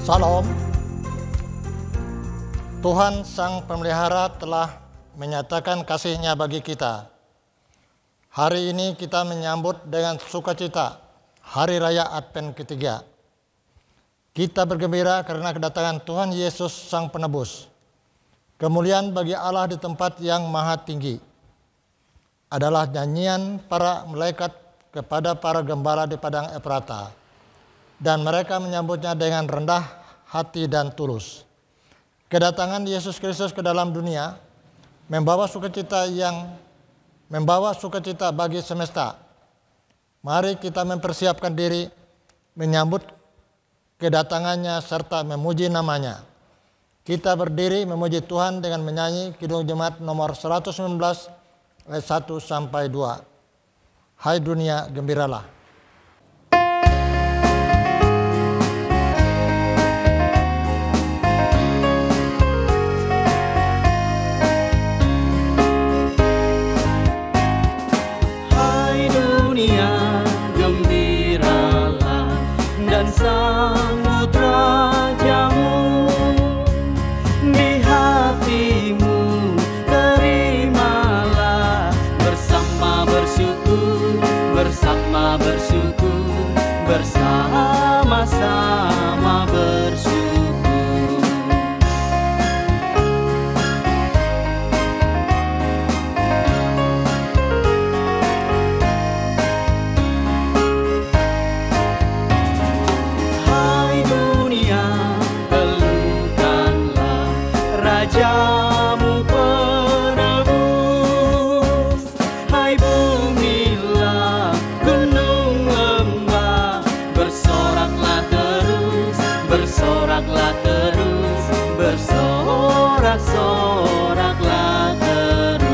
Salam. Tuhan Sang Pemelihara telah menyatakan kasih-Nya bagi kita. Hari ini kita menyambut dengan sukacita Hari Raya Advent ketiga. Kita bergembira karena kedatangan Tuhan Yesus Sang Penebus. Kemuliaan bagi Allah di tempat yang maha tinggi adalah nyanyian para malaikat kepada para gembala di padang Efrata. Dan mereka menyambutnya dengan rendah hati dan tulus. Kedatangan Yesus Kristus ke dalam dunia membawa sukacita bagi semesta. Mari kita mempersiapkan diri menyambut kedatangannya serta memuji namanya. Kita berdiri memuji Tuhan dengan menyanyi Kidung Jemaat nomor 119 ayat 1 sampai 2. Hai dunia, gembiralah. Samudra jamu di hatimu, terimalah bersama bersyukur, bersama-sama bersyukur. Rajamu penebus, hai bumilah, gunung lembah, bersoraklah terus, bersorak-soraklah terus.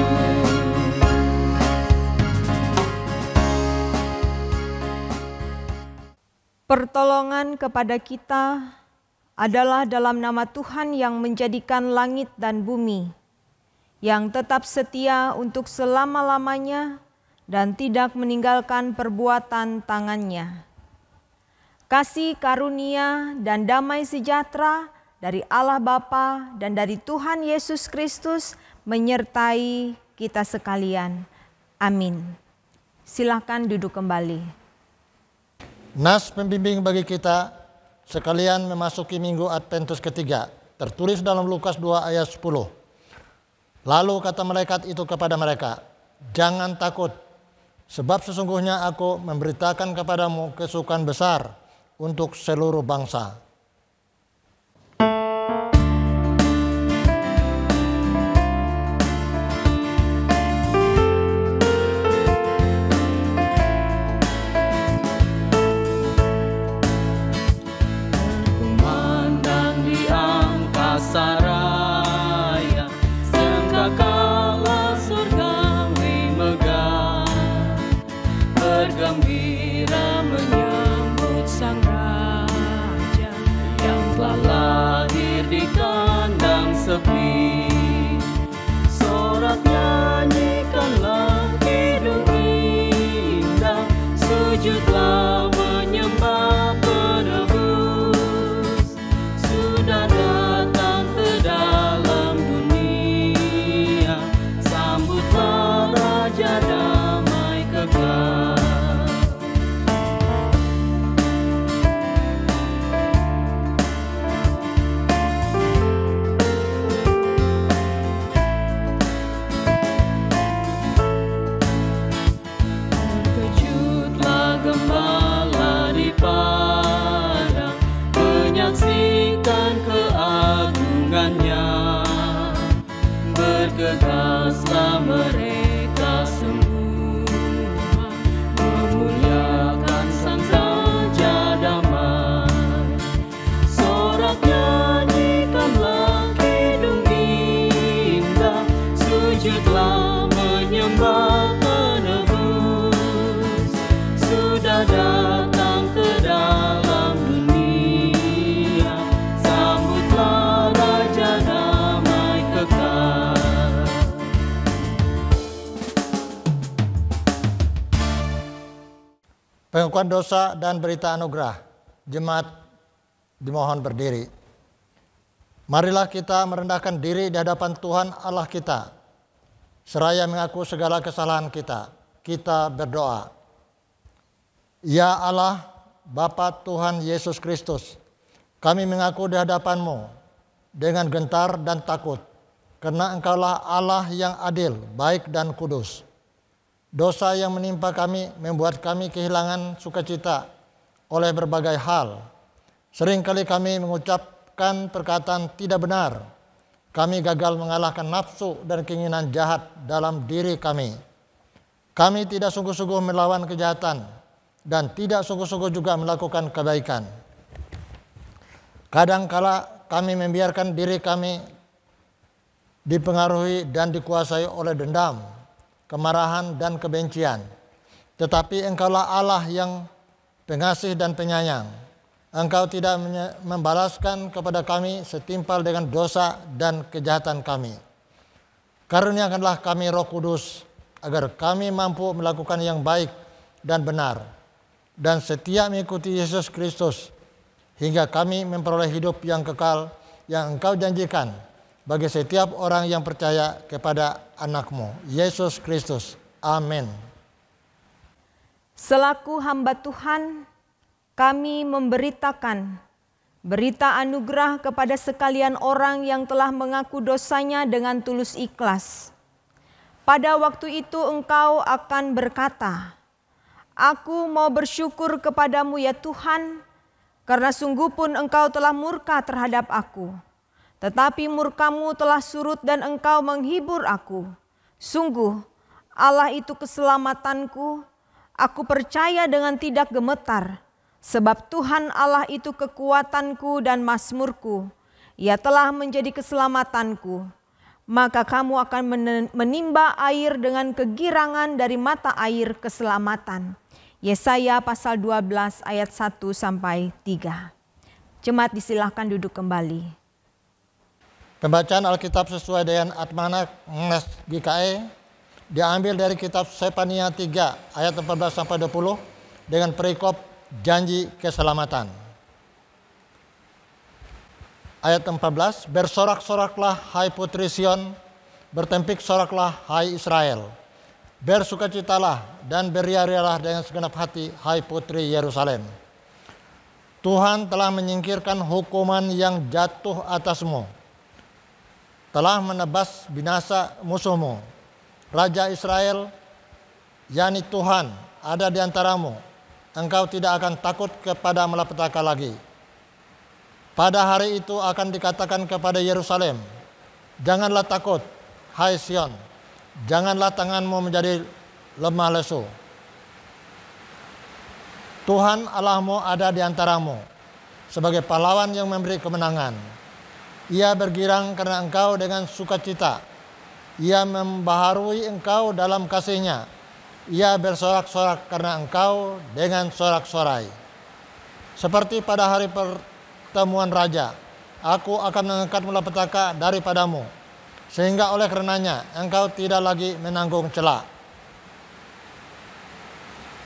Pertolongan kepada kita adalah dalam nama Tuhan yang menjadikan langit dan bumi, yang tetap setia untuk selama-lamanya dan tidak meninggalkan perbuatan tangannya. Kasih karunia dan damai sejahtera dari Allah Bapa dan dari Tuhan Yesus Kristus menyertai kita sekalian. Amin. Silakan duduk kembali. Nas pembimbing bagi kita sekalian memasuki minggu Adventus ketiga, tertulis dalam Lukas 2 ayat 10. Lalu kata malaikat itu kepada mereka, jangan takut, sebab sesungguhnya aku memberitakan kepadamu kesukaan besar untuk seluruh bangsa. Saraya, sangkakala surgawi megah, bergembira menyambut sang raja yang telah lahir di kandang sepi. Sorak nyanyikanlah kidung indah, sujudlah menyembah penebus. Sudah datang ke dalam dunia, sambutlah Raja damai kekal. Terkejutlah gembala di padang, menyaksikan keagungannya. Bergegaslah mereka semua, memuliakan sang Raja damai. Sorak nyanyikanlah kidung indah, sujudlah menyembah penebus. Sudah datang ke dalam dunia, sambutlah Raja damai kekal. Pengakuan dosa dan berita anugerah. Jemaat dimohon berdiri. Marilah kita merendahkan diri di hadapan Tuhan Allah kita, seraya mengaku segala kesalahan kita. Kita berdoa. Ya Allah, Bapa Tuhan Yesus Kristus, kami mengaku di hadapan-Mu dengan gentar dan takut, karena Engkaulah Allah yang adil, baik dan kudus. Dosa yang menimpa kami membuat kami kehilangan sukacita oleh berbagai hal. Seringkali kami mengucapkan perkataan tidak benar. Kami gagal mengalahkan nafsu dan keinginan jahat dalam diri kami. Kami tidak sungguh-sungguh melawan kejahatan dan tidak sungguh-sungguh juga melakukan kebaikan. Kadangkala kami membiarkan diri kami dipengaruhi dan dikuasai oleh dendam, kemarahan dan kebencian. Tetapi Engkaulah Allah yang pengasih dan penyayang. Engkau tidak membalaskan kepada kami setimpal dengan dosa dan kejahatan kami. Karuniakanlah kami Roh Kudus, agar kami mampu melakukan yang baik dan benar, dan setia mengikuti Yesus Kristus, hingga kami memperoleh hidup yang kekal yang Engkau janjikan bagi setiap orang yang percaya kepada Anak-Mu, Yesus Kristus. Amin. Selaku hamba Tuhan, kami memberitakan berita anugerah kepada sekalian orang yang telah mengaku dosanya dengan tulus ikhlas. Pada waktu itu engkau akan berkata, "Aku mau bersyukur kepadamu ya Tuhan, karena sungguh pun engkau telah murka terhadap aku. Tetapi murkamu telah surut dan engkau menghibur aku. Sungguh, Allah itu keselamatanku. Aku percaya dengan tidak gemetar. Sebab Tuhan Allah itu kekuatanku dan mazmurku. Ia telah menjadi keselamatanku. Maka kamu akan menimba air dengan kegirangan dari mata air keselamatan." Yesaya pasal 12 ayat 1 sampai 3. Jemaat disilahkan duduk kembali. Pembacaan Alkitab sesuai dengan Almanak Ngnes GKE diambil dari kitab Sefania 3 ayat 14 sampai 20 dengan perikop janji keselamatan. Ayat 14, bersorak-soraklah hai putri Sion, bertempik soraklah hai Israel. Bersukacitalah dan beria-rialah dengan segenap hati hai putri Yerusalem. Tuhan telah menyingkirkan hukuman yang jatuh atasmu, telah menebas binasa musuhmu. Raja Israel, yakni Tuhan, ada di antaramu. Engkau tidak akan takut kepada malapetaka lagi. Pada hari itu akan dikatakan kepada Yerusalem, janganlah takut, hai Sion, janganlah tanganmu menjadi lemah lesu. Tuhan Allahmu ada di antaramu, sebagai pahlawan yang memberi kemenangan. Ia bergirang karena engkau dengan sukacita. Ia membaharui engkau dalam kasih-Nya. Ia bersorak-sorak karena engkau dengan sorak-sorai. Seperti pada hari pertemuan raja, aku akan mengangkat malapetaka daripadamu, sehingga oleh karenanya engkau tidak lagi menanggung cela.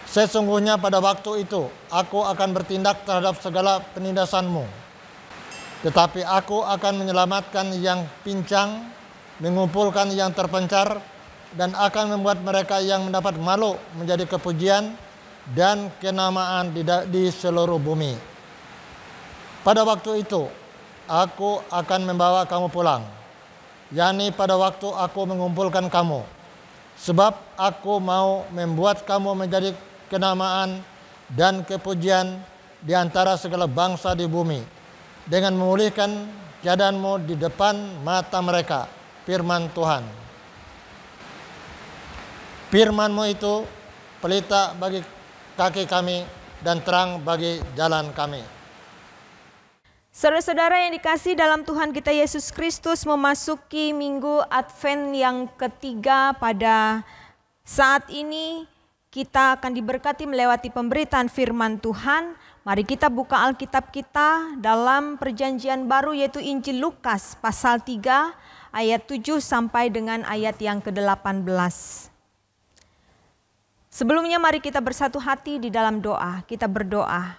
Sesungguhnya pada waktu itu aku akan bertindak terhadap segala penindasanmu, tetapi aku akan menyelamatkan yang pincang, mengumpulkan yang terpencar, dan akan membuat mereka yang mendapat malu menjadi kepujian dan kenamaan di seluruh bumi. Pada waktu itu aku akan membawa kamu pulang, yakni pada waktu aku mengumpulkan kamu, sebab aku mau membuat kamu menjadi kenamaan dan kepujian di antara segala bangsa di bumi, dengan memulihkan keadaanmu di depan mata mereka. Firman Tuhan. Firman-Mu itu pelita bagi kaki kami dan terang bagi jalan kami. Saudara-saudara yang dikasihi dalam Tuhan kita Yesus Kristus, memasuki minggu Advent yang ketiga. Pada saat ini kita akan diberkati melewati pemberitaan firman Tuhan. Mari kita buka Alkitab kita dalam Perjanjian Baru, yaitu Injil Lukas pasal 3 ayat 7 sampai dengan ayat yang ke-18. Sebelumnya mari kita bersatu hati di dalam doa. Kita berdoa.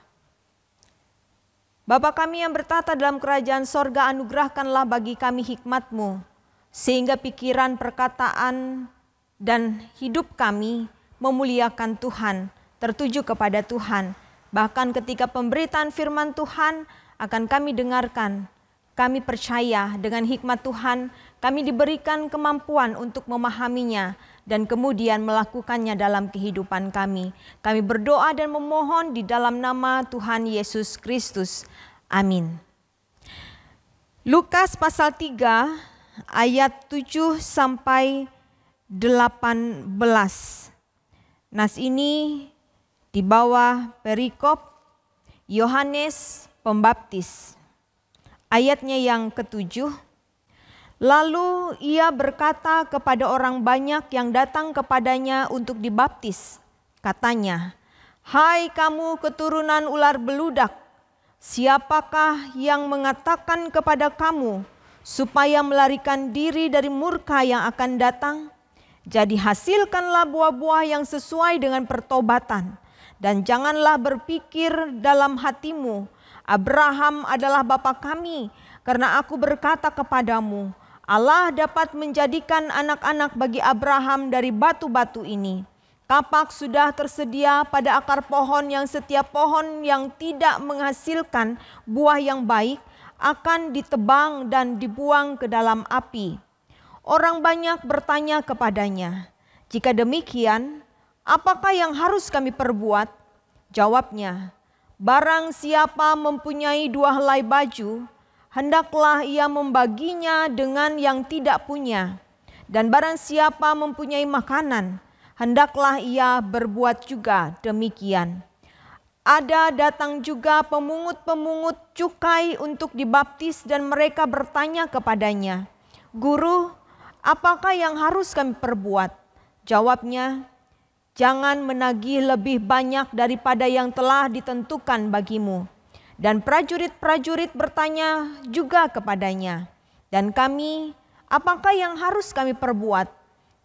Bapa kami yang bertata dalam kerajaan sorga, anugerahkanlah bagi kami hikmat-Mu, sehingga pikiran, perkataan, dan hidup kami memuliakan Tuhan, tertuju kepada Tuhan. Bahkan ketika pemberitaan firman Tuhan akan kami dengarkan, kami percaya dengan hikmat Tuhan, kami diberikan kemampuan untuk memahaminya dan kemudian melakukannya dalam kehidupan kami. Kami berdoa dan memohon di dalam nama Tuhan Yesus Kristus. Amin. Lukas pasal 3 ayat 7 sampai 18. Nas ini di bawah perikop Yohanes Pembaptis. Ayatnya yang ke-7. Lalu ia berkata kepada orang banyak yang datang kepadanya untuk dibaptis. Katanya, "Hai kamu keturunan ular beludak, siapakah yang mengatakan kepada kamu supaya melarikan diri dari murka yang akan datang? Jadi hasilkanlah buah-buah yang sesuai dengan pertobatan. Dan janganlah berpikir dalam hatimu, Abraham adalah bapa kami, karena aku berkata kepadamu, Allah dapat menjadikan anak-anak bagi Abraham dari batu-batu ini. Kapak sudah tersedia pada akar pohon, yang setiap pohon yang tidak menghasilkan buah yang baik akan ditebang dan dibuang ke dalam api." Orang banyak bertanya kepadanya, "Jika demikian, apakah yang harus kami perbuat?" Jawabnya, "Barang siapa mempunyai 2 helai baju, hendaklah ia membaginya dengan yang tidak punya. Dan barang siapa mempunyai makanan, hendaklah ia berbuat juga demikian." Ada datang juga pemungut-pemungut cukai untuk dibaptis dan mereka bertanya kepadanya, "Guru, apakah yang harus kami perbuat?" Jawabnya, "Jangan menagih lebih banyak daripada yang telah ditentukan bagimu." Dan prajurit-prajurit bertanya juga kepadanya, "Dan kami, apakah yang harus kami perbuat?"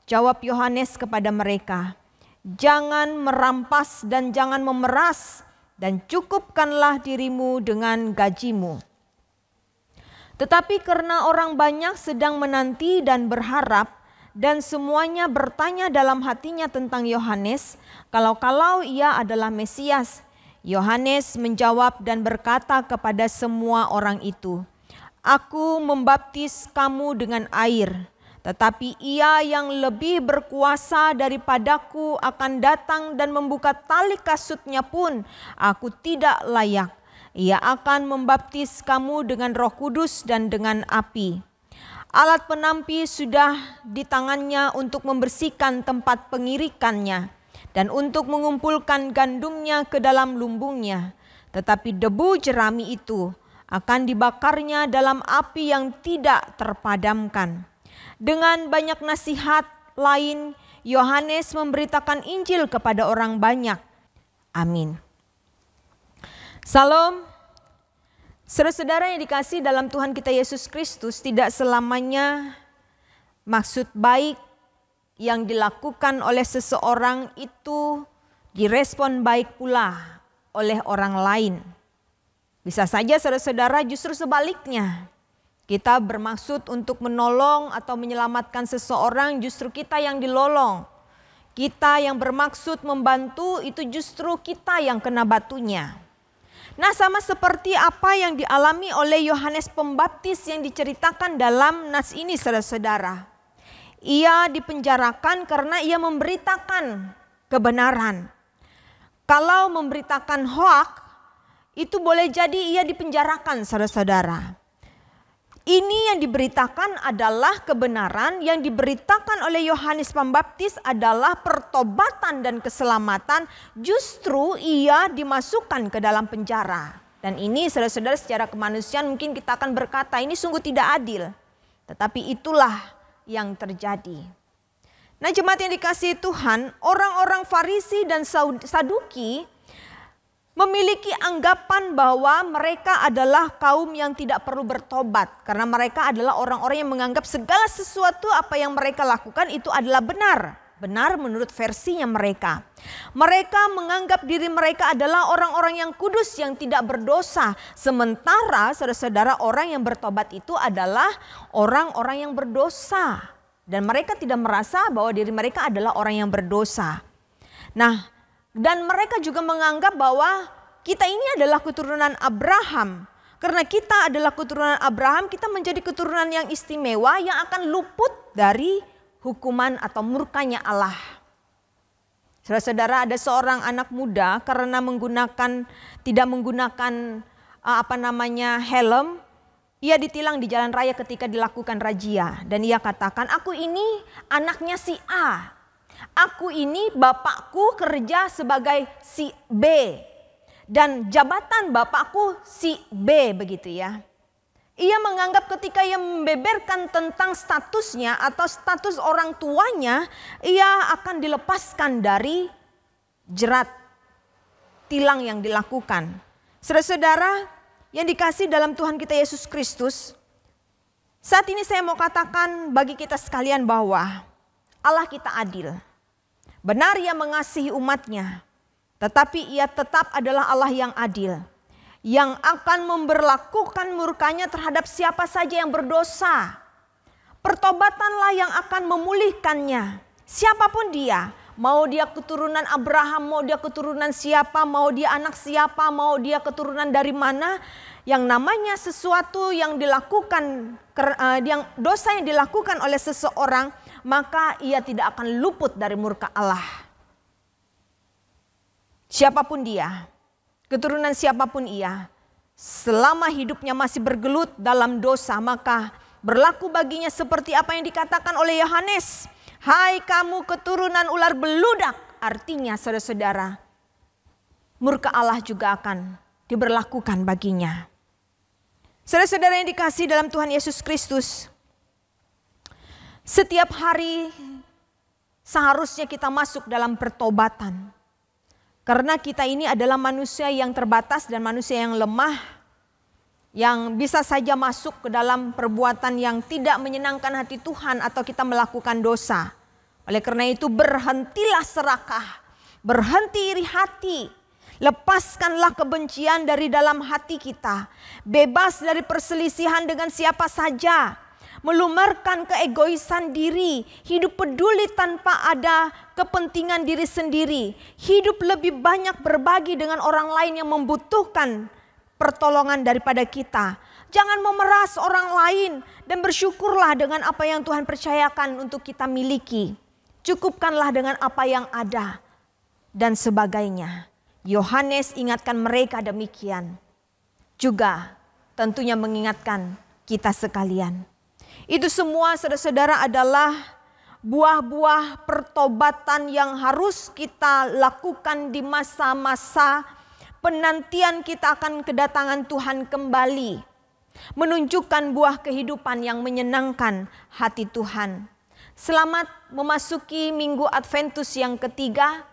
Jawab Yohanes kepada mereka, "Jangan merampas dan jangan memeras, dan cukupkanlah dirimu dengan gajimu." Tetapi karena orang banyak sedang menanti dan berharap, dan semuanya bertanya dalam hatinya tentang Yohanes, kalau-kalau ia adalah Mesias, Yohanes menjawab dan berkata kepada semua orang itu, "Aku membaptis kamu dengan air, tetapi ia yang lebih berkuasa daripadaku akan datang dan membuka tali kasutnya pun aku tidak layak. Ia akan membaptis kamu dengan Roh Kudus dan dengan api. Alat penampi sudah di tangannya untuk membersihkan tempat pengirikannya dan untuk mengumpulkan gandumnya ke dalam lumbungnya. Tetapi debu jerami itu akan dibakarnya dalam api yang tidak terpadamkan." Dengan banyak nasihat lain, Yohanes memberitakan Injil kepada orang banyak. Amin. Salam. Saudara-saudara yang dikasihi dalam Tuhan kita Yesus Kristus, tidak selamanya maksud baik yang dilakukan oleh seseorang itu direspon baik pula oleh orang lain. Bisa saja saudara-saudara justru sebaliknya. Kita bermaksud untuk menolong atau menyelamatkan seseorang, justru kita yang dilolong. Kita yang bermaksud membantu, itu justru kita yang kena batunya. Nah, sama seperti apa yang dialami oleh Yohanes Pembaptis yang diceritakan dalam nas ini, saudara-saudara. Ia dipenjarakan karena ia memberitakan kebenaran. Kalau memberitakan hoak, itu boleh jadi ia dipenjarakan, saudara-saudara. Ini yang diberitakan adalah kebenaran, yang diberitakan oleh Yohanes Pembaptis adalah pertobatan dan keselamatan, justru ia dimasukkan ke dalam penjara. Dan ini saudara-saudara secara kemanusiaan mungkin kita akan berkata ini sungguh tidak adil. Tetapi itulah yang terjadi. Nah, jemaat yang dikasihi Tuhan, orang-orang Farisi dan Saduki memiliki anggapan bahwa mereka adalah kaum yang tidak perlu bertobat. Karena mereka adalah orang-orang yang menganggap segala sesuatu apa yang mereka lakukan itu adalah benar. benar menurut versinya mereka. Mereka menganggap diri mereka adalah orang-orang yang kudus yang tidak berdosa. Sementara saudara-saudara, orang yang bertobat itu adalah orang-orang yang berdosa. Dan mereka tidak merasa bahwa diri mereka adalah orang yang berdosa. Nah, dan mereka juga menganggap bahwa kita ini adalah keturunan Abraham. Karena kita adalah keturunan Abraham, kita menjadi keturunan yang istimewa yang akan luput dari hukuman atau murkanya Allah. Saudara-saudara, ada seorang anak muda karena tidak menggunakan helm, ia ditilang di jalan raya ketika dilakukan razia. Dan ia katakan, aku ini anaknya si A. Aku ini bapakku kerja sebagai si B. Dan jabatan bapakku si B, begitu ya. Ia menganggap ketika ia membeberkan tentang statusnya atau status orang tuanya, ia akan dilepaskan dari jerat tilang yang dilakukan. Saudara-saudara yang dikasih dalam Tuhan kita Yesus Kristus, saat ini saya mau katakan bagi kita sekalian bahwa Allah kita adil. Benar ia mengasihi umatnya. Tetapi ia tetap adalah Allah yang adil. Yang akan memberlakukan murkanya terhadap siapa saja yang berdosa. Pertobatanlah yang akan memulihkannya. Siapapun dia. Mau dia keturunan Abraham, mau dia keturunan siapa, mau dia anak siapa, mau dia keturunan dari mana. Yang namanya sesuatu yang dilakukan, dosa yang dilakukan oleh seseorang, maka ia tidak akan luput dari murka Allah. Siapapun dia, keturunan siapapun ia, selama hidupnya masih bergelut dalam dosa, maka berlaku baginya seperti apa yang dikatakan oleh Yohanes. Hai kamu keturunan ular beludak. Artinya saudara-saudara, murka Allah juga akan diberlakukan baginya. Saudara-saudara yang dikasihi dalam Tuhan Yesus Kristus, setiap hari seharusnya kita masuk dalam pertobatan. Karena kita ini adalah manusia yang terbatas dan manusia yang lemah, yang bisa saja masuk ke dalam perbuatan yang tidak menyenangkan hati Tuhan atau kita melakukan dosa. Oleh karena itu berhentilah serakah, berhenti iri hati, lepaskanlah kebencian dari dalam hati kita, bebas dari perselisihan dengan siapa saja. Melumarkan keegoisan diri, hidup peduli tanpa ada kepentingan diri sendiri, hidup lebih banyak berbagi dengan orang lain yang membutuhkan pertolongan daripada kita. Jangan memeras orang lain dan bersyukurlah dengan apa yang Tuhan percayakan untuk kita miliki. Cukupkanlah dengan apa yang ada dan sebagainya. Yohanes ingatkan mereka demikian. Juga tentunya mengingatkan kita sekalian. Itu semua saudara-saudara adalah buah-buah pertobatan yang harus kita lakukan di masa-masa penantian kita akan kedatangan Tuhan kembali. Menunjukkan buah kehidupan yang menyenangkan hati Tuhan. Selamat memasuki Minggu Adventus yang ketiga.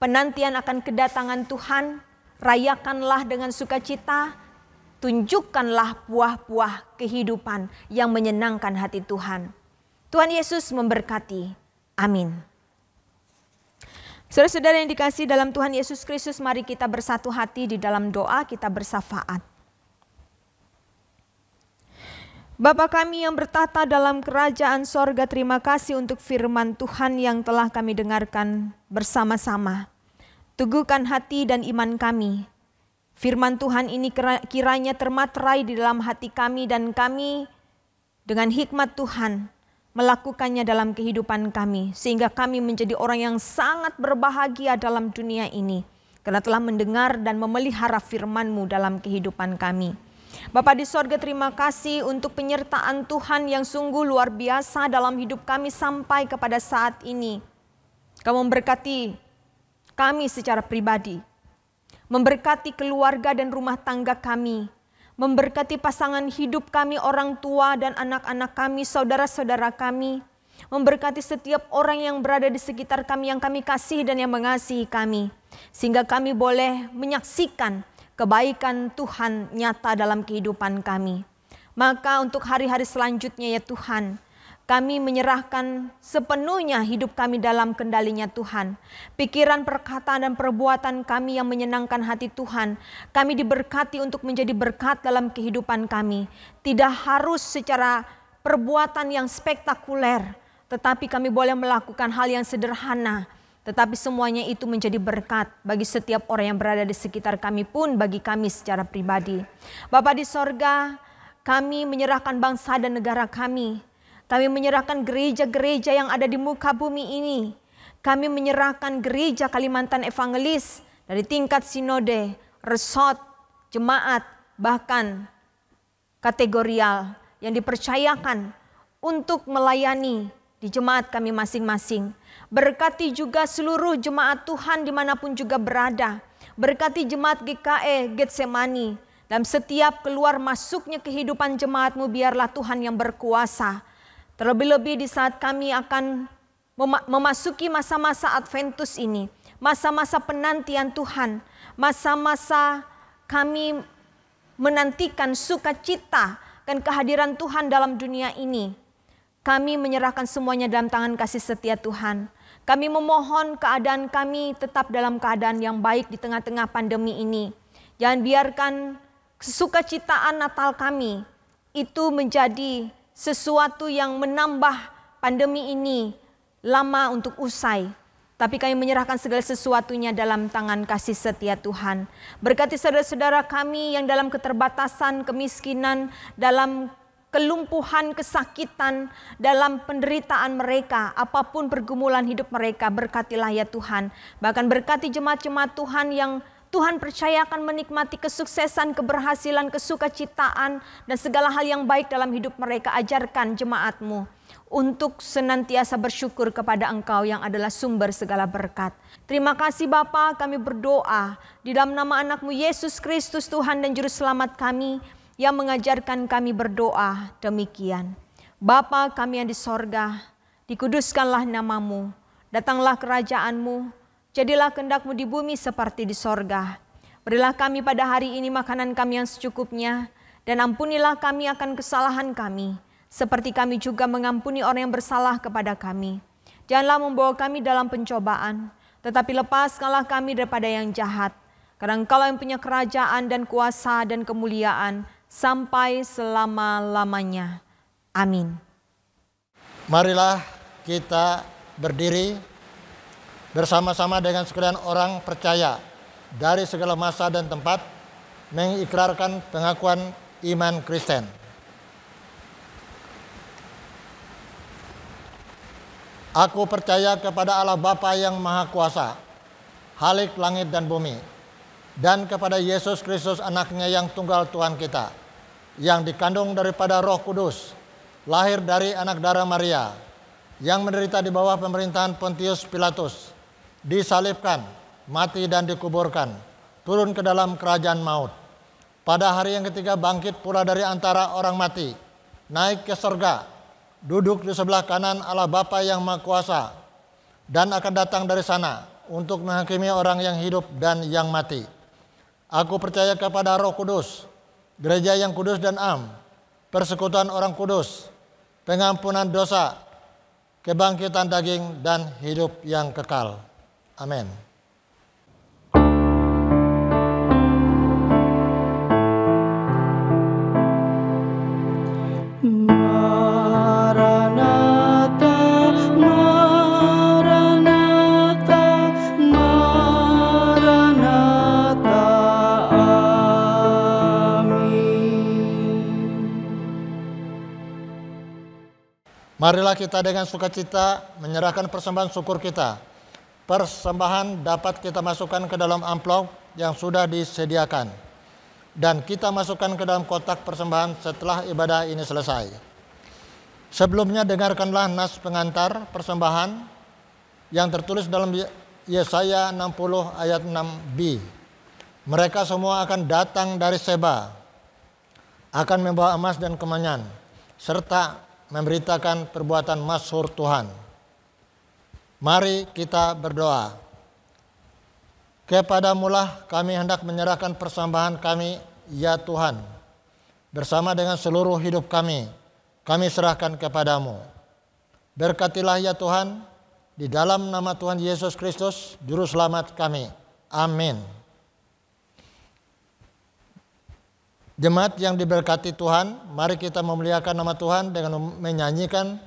Penantian akan kedatangan Tuhan. Rayakanlah dengan sukacita. Tunjukkanlah buah-buah kehidupan yang menyenangkan hati Tuhan. Tuhan Yesus memberkati. Amin. Saudara-saudara yang dikasihi dalam Tuhan Yesus Kristus, mari kita bersatu hati di dalam doa, kita bersafaat. Bapa kami yang bertata dalam kerajaan sorga, terima kasih untuk firman Tuhan yang telah kami dengarkan bersama-sama. Teguhkan hati dan iman kami. Firman Tuhan ini kiranya termaterai di dalam hati kami dan kami dengan hikmat Tuhan melakukannya dalam kehidupan kami. Sehingga kami menjadi orang yang sangat berbahagia dalam dunia ini. Karena telah mendengar dan memelihara firman-Mu dalam kehidupan kami. Bapa di sorga, terima kasih untuk penyertaan Tuhan yang sungguh luar biasa dalam hidup kami sampai kepada saat ini. Kau memberkati kami secara pribadi. Memberkati keluarga dan rumah tangga kami. Memberkati pasangan hidup kami, orang tua dan anak-anak kami, saudara-saudara kami. Memberkati setiap orang yang berada di sekitar kami, yang kami kasih dan yang mengasihi kami. Sehingga kami boleh menyaksikan kebaikan Tuhan nyata dalam kehidupan kami. Maka untuk hari-hari selanjutnya ya Tuhan, Kami menyerahkan sepenuhnya hidup kami dalam kendalinya Tuhan. Pikiran, perkataan, dan perbuatan kami yang menyenangkan hati Tuhan. Kami diberkati untuk menjadi berkat dalam kehidupan kami. Tidak harus secara perbuatan yang spektakuler, tetapi kami boleh melakukan hal yang sederhana. Tetapi semuanya itu menjadi berkat bagi setiap orang yang berada di sekitar kami pun bagi kami secara pribadi. Bapa di sorga, kami menyerahkan bangsa dan negara kami. Kami menyerahkan gereja-gereja yang ada di muka bumi ini. Kami menyerahkan gereja Kalimantan Evangelis dari tingkat sinode, resort, jemaat, bahkan kategorial yang dipercayakan untuk melayani di jemaat kami masing-masing. Berkati juga seluruh jemaat Tuhan dimanapun juga berada. Berkati jemaat GKE Getsemani. Dalam setiap keluar masuknya kehidupan jemaat-Mu, biarlah Tuhan yang berkuasa. Terlebih-lebih di saat kami akan memasuki masa-masa Adventus ini. Masa-masa penantian Tuhan. Masa-masa kami menantikan sukacita dan kehadiran Tuhan dalam dunia ini. Kami menyerahkan semuanya dalam tangan kasih setia Tuhan. Kami memohon keadaan kami tetap dalam keadaan yang baik di tengah-tengah pandemi ini. Jangan biarkan kesukacitaan Natal kami itu menjadi sesuatu yang menambah pandemi ini lama untuk usai. Tapi kami menyerahkan segala sesuatunya dalam tangan kasih setia Tuhan. Berkati saudara-saudara kami yang dalam keterbatasan, kemiskinan, dalam kelumpuhan, kesakitan, dalam penderitaan mereka, apapun pergumulan hidup mereka, berkatilah ya Tuhan. Bahkan berkati jemaat-jemaat Tuhan yang Tuhan percayakan menikmati kesuksesan, keberhasilan, kesukacitaan, dan segala hal yang baik dalam hidup mereka. Ajarkan jemaat-Mu untuk senantiasa bersyukur kepada Engkau yang adalah sumber segala berkat. Terima kasih Bapa, kami berdoa di dalam nama anak-Mu Yesus Kristus, Tuhan dan Juru Selamat kami, yang mengajarkan kami berdoa demikian. Bapa kami yang di sorga, dikuduskanlah nama-Mu, datanglah kerajaan-Mu, jadilah kehendak-Mu di bumi seperti di sorga. Berilah kami pada hari ini makanan kami yang secukupnya, dan ampunilah kami akan kesalahan kami, seperti kami juga mengampuni orang yang bersalah kepada kami. Janganlah membawa kami dalam pencobaan, tetapi lepaskanlah kami daripada yang jahat. Karena Engkau yang punya kerajaan dan kuasa dan kemuliaan sampai selama-lamanya. Amin. Marilah kita berdiri bersama-sama dengan sekalian orang percaya dari segala masa dan tempat mengikrarkan pengakuan iman Kristen. Aku percaya kepada Allah Bapa yang Maha Kuasa, Khalik langit dan bumi, dan kepada Yesus Kristus anaknya yang tunggal Tuhan kita, yang dikandung daripada Roh Kudus, lahir dari anak darah Maria, yang menderita di bawah pemerintahan Pontius Pilatus, disalibkan, mati dan dikuburkan, turun ke dalam kerajaan maut. Pada hari yang ketiga bangkit pula dari antara orang mati, naik ke sorga, duduk di sebelah kanan Allah Bapa yang Maha Kuasa, dan akan datang dari sana untuk menghakimi orang yang hidup dan yang mati. Aku percaya kepada Roh Kudus, gereja yang kudus dan am, persekutuan orang kudus, pengampunan dosa, kebangkitan daging, dan hidup yang kekal. Amin. Maranatha, Maranatha, Maranatha, amin. Marilah kita dengan sukacita menyerahkan persembahan syukur kita. Persembahan dapat kita masukkan ke dalam amplop yang sudah disediakan, dan kita masukkan ke dalam kotak persembahan setelah ibadah ini selesai. Sebelumnya dengarkanlah nas pengantar persembahan yang tertulis dalam Yesaya 60 ayat 6b. Mereka semua akan datang dari Seba, akan membawa emas dan kemenyan, serta memberitakan perbuatan masyhur Tuhan. Mari kita berdoa. Kepadamulah kami hendak menyerahkan persembahan kami, ya Tuhan. Bersama dengan seluruh hidup kami serahkan kepadamu. Berkatilah ya Tuhan, di dalam nama Tuhan Yesus Kristus, Juru Selamat kami. Amin. Jemaat yang diberkati Tuhan, mari kita memuliakan nama Tuhan dengan menyanyikan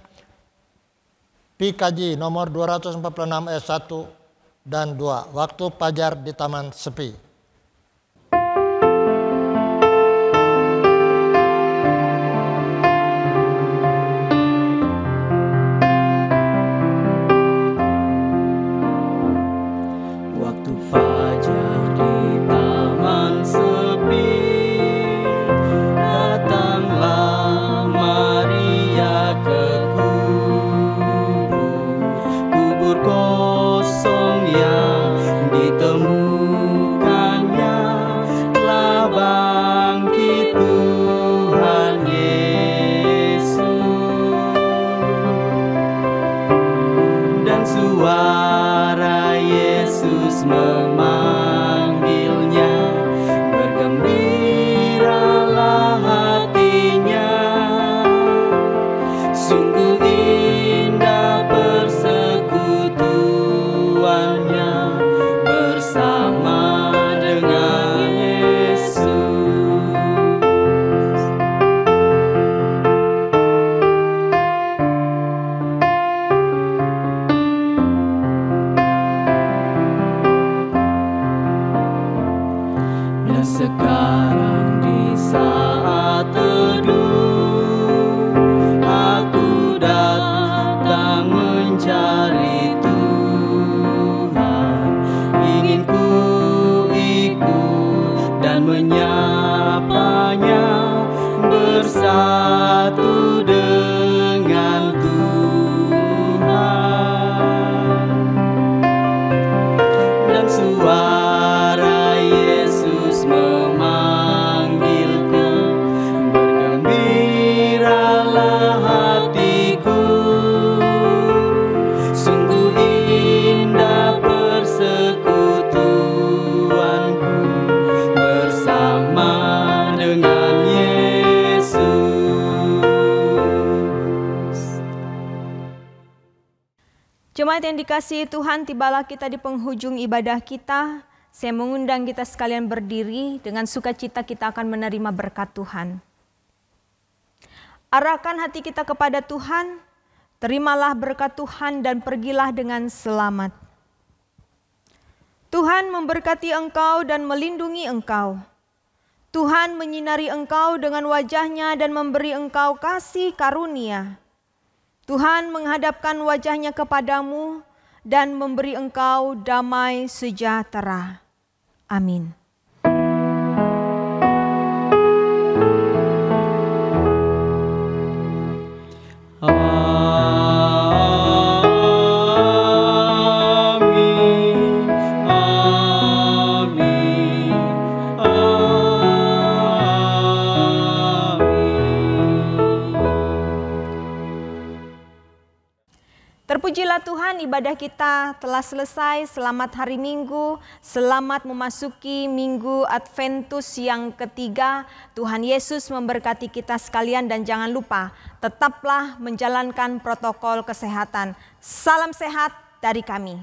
PKJ nomor 246 ayat 1 dan 2, Waktu Fajar di Taman Sepi. Jemaat yang dikasihi Tuhan, tibalah kita di penghujung ibadah kita. Saya mengundang kita sekalian berdiri, dengan sukacita kita akan menerima berkat Tuhan. Arahkan hati kita kepada Tuhan, terimalah berkat Tuhan dan pergilah dengan selamat. Tuhan memberkati engkau dan melindungi engkau. Tuhan menyinari engkau dengan wajah-Nya dan memberi engkau kasih karunia. Tuhan menghadapkan wajah-Nya kepadamu dan memberi engkau damai sejahtera. Amin. Terpujilah Tuhan, ibadah kita telah selesai. Selamat hari Minggu, selamat memasuki Minggu Adventus yang ketiga. Tuhan Yesus memberkati kita sekalian dan jangan lupa, tetaplah menjalankan protokol kesehatan. Salam sehat dari kami.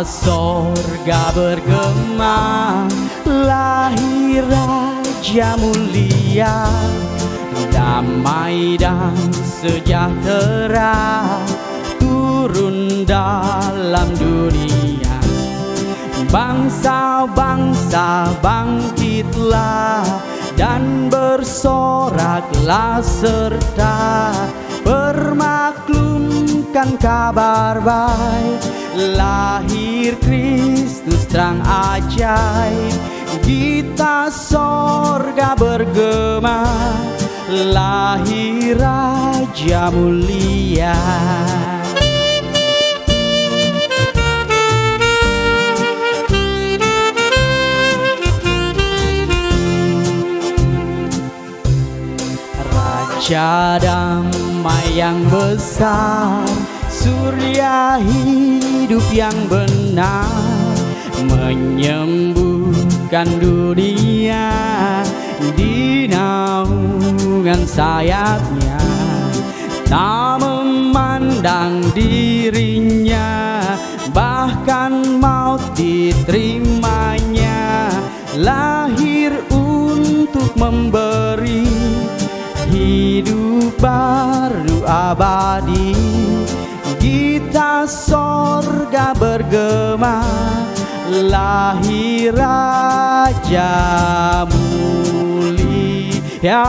Sorga bergema, lahir Raja mulia, damai dan sejahtera turun dalam dunia. Bangsa-bangsa bangkitlah dan bersoraklah serta permaklumkan kabar baik. Lahir Kristus terang ajaib, gita sorga bergema, lahir Raja mulia. Raja damai yang besar, surya hidup yang benar, menyembuhkan dunia di naungan sayapnya. Tak memandang dirinya, bahkan maut diterimanya. Lahir untuk memberi hidup baru abadi. Gita sorga bergema, lahir Raja mulia.